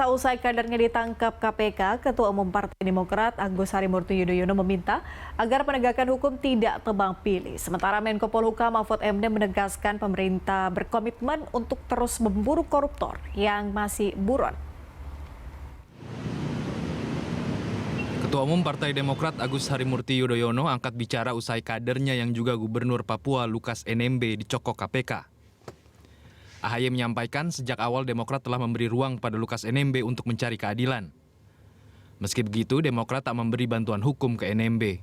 Usai kadernya ditangkap KPK, Ketua Umum Partai Demokrat Agus Harimurti Yudhoyono meminta agar penegakan hukum tidak tebang pilih. Sementara Menko Polhukam Mahfud MD menegaskan pemerintah berkomitmen untuk terus memburu koruptor yang masih buron. Ketua Umum Partai Demokrat Agus Harimurti Yudhoyono angkat bicara usai kadernya yang juga Gubernur Papua Lukas NMB dicokok KPK. AHY menyampaikan sejak awal Demokrat telah memberi ruang pada Lukas NMB untuk mencari keadilan. Meski begitu, Demokrat tak memberi bantuan hukum ke NMB.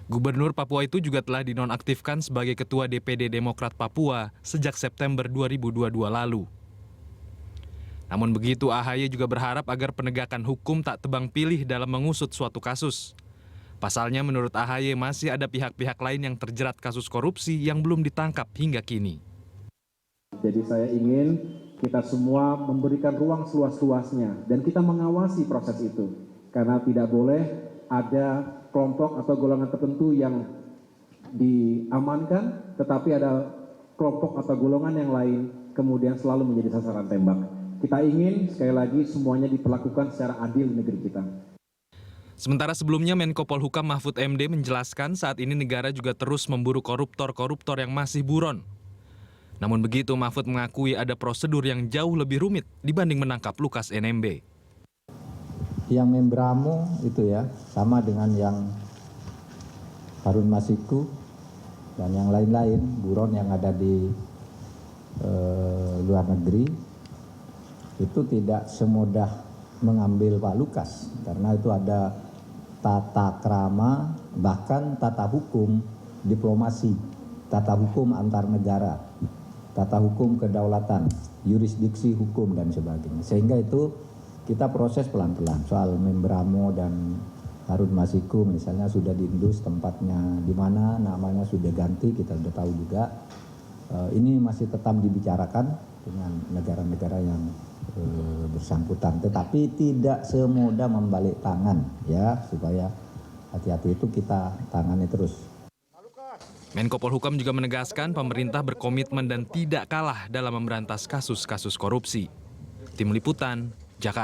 Gubernur Papua itu juga telah dinonaktifkan sebagai Ketua DPD Demokrat Papua sejak September 2022 lalu. Namun begitu, AHY juga berharap agar penegakan hukum tak tebang pilih dalam mengusut suatu kasus. Pasalnya menurut AHY masih ada pihak-pihak lain yang terjerat kasus korupsi yang belum ditangkap hingga kini. Jadi saya ingin kita semua memberikan ruang seluas-luasnya dan kita mengawasi proses itu. Karena tidak boleh ada kelompok atau golongan tertentu yang diamankan, tetapi ada kelompok atau golongan yang lain kemudian selalu menjadi sasaran tembak. Kita ingin sekali lagi semuanya diperlakukan secara adil di negeri kita. Sementara sebelumnya Menko Polhukam Mahfud MD menjelaskan saat ini negara juga terus memburu koruptor-koruptor yang masih buron. Namun begitu, Mahfud mengakui ada prosedur yang jauh lebih rumit dibanding menangkap Lukas NMB. Yang Membramo itu ya, sama dengan yang Harun Masiku dan yang lain-lain, buron yang ada di luar negeri, itu tidak semudah mengambil Pak Lukas. Karena itu ada tata krama, bahkan tata hukum diplomasi, tata hukum antar negara, tata hukum kedaulatan, yurisdiksi hukum dan sebagainya. Sehingga itu kita proses pelan-pelan. Soal Membramo dan Harun Masiku misalnya sudah diindus tempatnya di mana, namanya sudah ganti, kita sudah tahu juga. Ini masih tetap dibicarakan dengan negara-negara yang bersangkutan. Tetapi tidak semudah membalik tangan ya, supaya hati-hati itu kita tangani terus. Menko Polhukam juga menegaskan pemerintah berkomitmen dan tidak kalah dalam memberantas kasus-kasus korupsi. Tim Liputan, Jakarta.